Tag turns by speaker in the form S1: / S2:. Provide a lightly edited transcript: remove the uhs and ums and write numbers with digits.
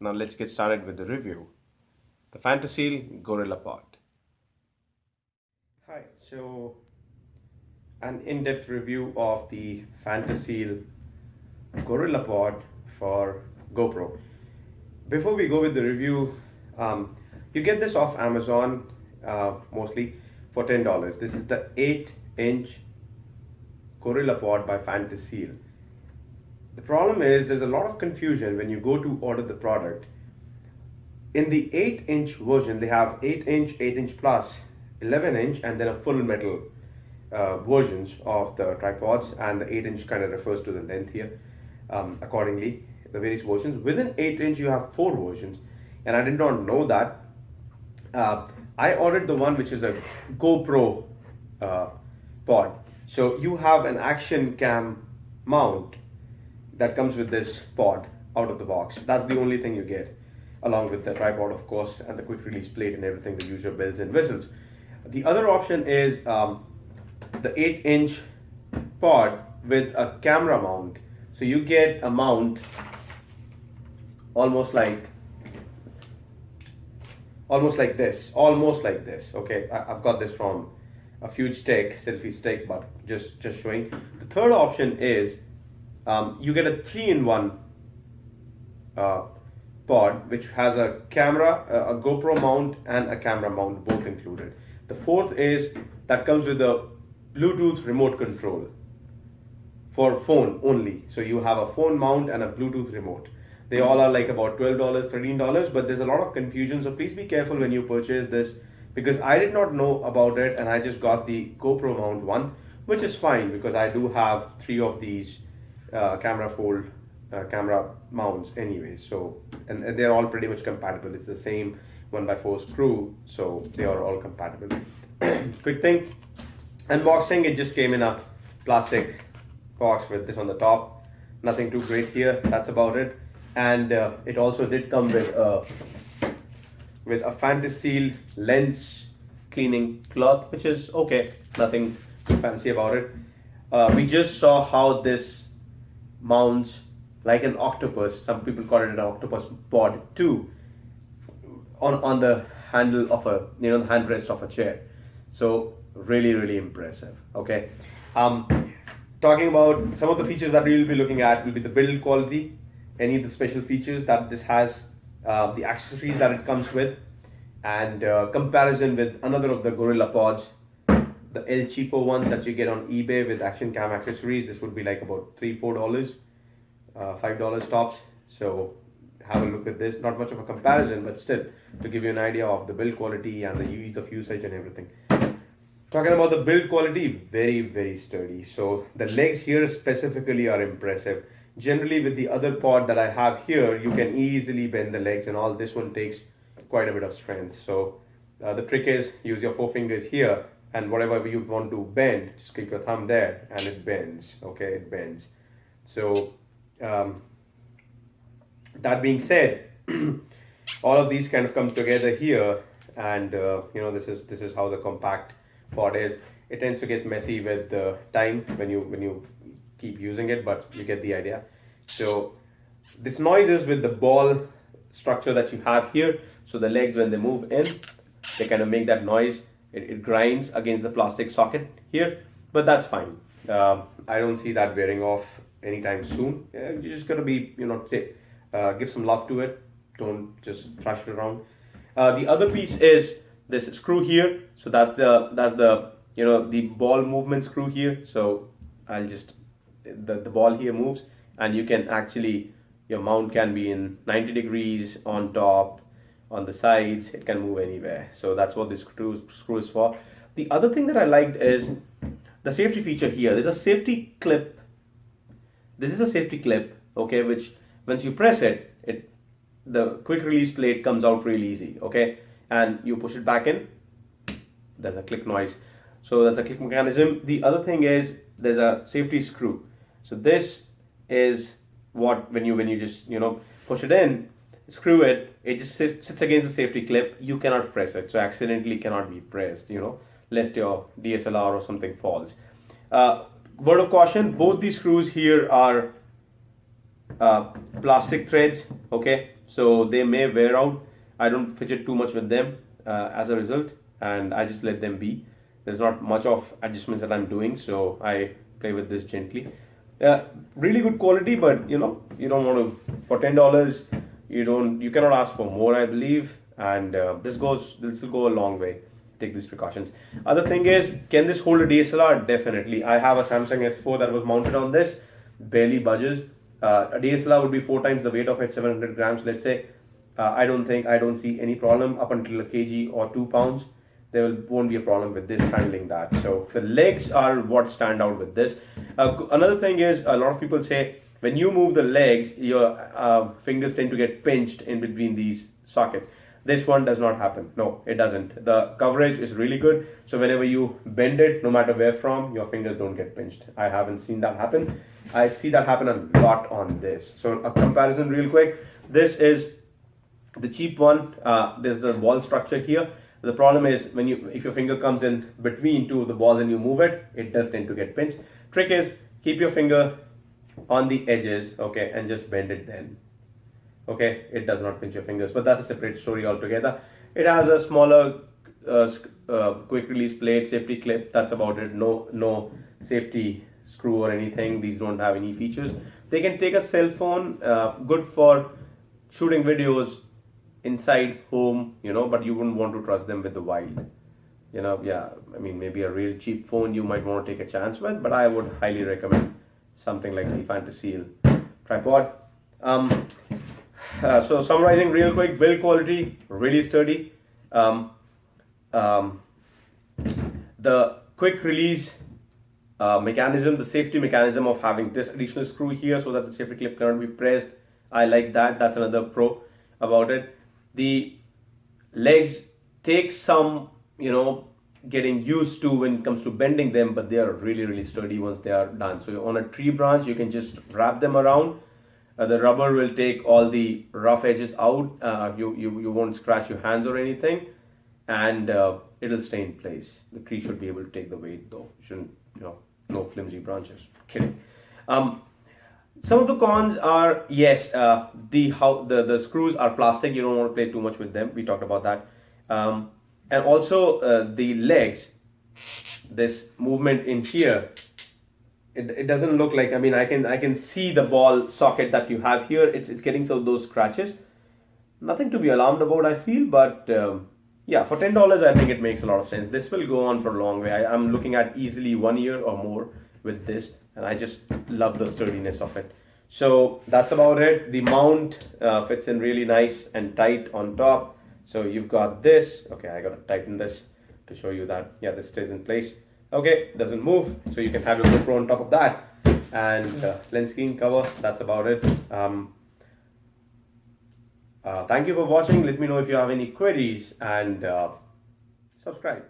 S1: Now let's get started with the review. The Fantaseal Gorilla Pod. Hi, so an in-depth review of the Fantaseal Gorilla Pod for GoPro. Before we go with the review, you get this off Amazon mostly for $10. This is the 8-inch Gorilla Pod by Fantaseal. The problem is there's a lot of confusion when you go to order the product. In the 8-inch version, they have 8-inch, 8-inch plus, 11-inch, and then a full metal versions of the tripods, and the 8-inch kind of refers to the length here. Accordingly, the various versions. Within 8-inch, you have 4 versions, and I did not know that. I ordered the one which is a GoPro pod. So you have an action cam mount that comes with this pod out of the box. That's the only thing you get, along with the tripod, of course, and the quick release plate and everything the user bells and whistles. The other option is the 8-inch pod with a camera mount. So you get a mount almost like this, okay. I've got this from a huge stick, selfie stick, but just showing. The third option is you get a 3-in-1 pod which has a camera, a GoPro mount, and a camera mount, both included. The fourth is that comes with a Bluetooth remote control for phone only. So you have a phone mount and a Bluetooth remote. They all are like about $12, $13, but there's a lot of confusion. So please be careful when you purchase this, because I did not know about it and I just got the GoPro mount one, which is fine because I do have 3 of these camera mounts anyway. So and they're all pretty much compatible. It's the same 1x4 screw, so they are all compatible. Quick thing, unboxing, it just came in a plastic box with this on the top. Nothing too great here, that's about it. And it also did come with a Fantaseal lens cleaning cloth, which is okay, nothing too fancy about it. We just saw how this mounts like an octopus. Some people call it an octopus pod too, on the handle of a, the handrest of a chair. So really impressive. Okay, talking about some of the features that we will be looking at will be the build quality, any of the special features that this has, the accessories that it comes with, and comparison with another of the Gorilla pods, the El Cheapo ones that you get on eBay with action cam accessories. This would be like about $3-4, $5 tops. So have a look at this. Not much of a comparison, but still to give you an idea of the build quality and the ease of usage and everything. Talking about the build quality, very sturdy. So the legs here specifically are impressive. Generally with the other pod that I have here, you can easily bend the legs and all. This one takes quite a bit of strength. So the trick is use your 4 fingers here, and whatever you want to bend, just keep your thumb there and it bends. Okay, it bends. So that being said, all of these kind of come together here, and this is how the compact pod is. It tends to get messy with time when you keep using it, but you get the idea. So this noise is with the ball structure that you have here. So the legs, when they move in, they kind of make that noise. It grinds against the plastic socket here, but that's fine. I don't see that wearing off anytime soon. You're just gonna be, give some love to it. Don't just thrash it around. The other piece is this screw here. So that's the the ball movement screw here. So I'll just the ball here moves, and you can actually, your mount can be in 90 degrees on top, on the sides. It can move anywhere. So that's what this screw is for. The other thing that I liked is the safety feature here. There's a safety clip. This is a safety clip, okay, which once you press it, the quick release plate comes out really easy, okay, and you push it back in, there's a click noise. So that's a click mechanism. The other thing is there's a safety screw. So this is what, when you just push it in, screw it, it just sits against the safety clip. You cannot press it, so accidentally cannot be pressed, lest your DSLR or something falls. Word of caution, both these screws here are plastic threads, okay, so they may wear out. I don't fidget too much with them as a result, and I just let them be. There's not much of adjustments that I'm doing, so I play with this gently. Really good quality, but you know, you don't want to, for $10 you cannot ask for more, I believe. And this will go a long way. Take these precautions. Other thing is, can this hold a DSLR? Definitely. I have a Samsung S4 that was mounted on this, barely budges. A DSLR would be 4 times the weight of it, 700 grams, let's say. I don't see any problem up until a kg or 2 pounds. Won't be a problem with this handling that. So the legs are what stand out with this. Another thing is, a lot of people say when you move the legs, your fingers tend to get pinched in between these sockets. This one does not happen. No, it doesn't. The coverage is really good. So whenever you bend it, no matter where from, your fingers don't get pinched. I haven't seen that happen. I see that happen a lot on this. So a comparison real quick. This is the cheap one. There's the ball structure here. The problem is if your finger comes in between two of the balls and you move it, it does tend to get pinched. Trick is, keep your finger on the edges, okay, and just bend it then. Okay, it does not pinch your fingers, but that's a separate story altogether. It has a smaller quick release plate, safety clip. That's about it. No safety screw or anything. These don't have any features. They can take a cell phone, good for shooting videos inside home, you know, but you wouldn't want to trust them with the wild. You know, yeah, I mean, maybe a real cheap phone you might want to take a chance with, but I would highly recommend something like the Fantaseal Tripod. So summarizing real quick, build quality, really sturdy. The quick release mechanism, the safety mechanism of having this additional screw here so that the safety clip cannot be pressed, I like that. That's another pro about it. The legs take some, you know, getting used to when it comes to bending them, but they are really sturdy once they are done. So on a tree branch, you can just wrap them around. The rubber will take all the rough edges out. You won't scratch your hands or anything, and it'll stay in place. The tree should be able to take the weight though. Shouldn't, you know, no flimsy branches. Kidding. Some of the cons are, yes, the screws are plastic. You don't want to play too much with them. We talked about that. And also the legs, this movement in here, it doesn't look like, I mean, I can see the ball socket that you have here. It's getting some of those scratches. Nothing to be alarmed about, I feel, but yeah, for $10, I think it makes a lot of sense. This will go on for a long way. I'm looking at easily 1 year or more with this, and I just love the sturdiness of it. So that's about it. The mount fits in really nice and tight on top. So you've got this. Okay, I gotta tighten this to show you that, yeah, this stays in place. Okay, doesn't move. So you can have your GoPro on top of that. And lens screen cover, that's about it. Thank you for watching. Let me know if you have any queries, and subscribe.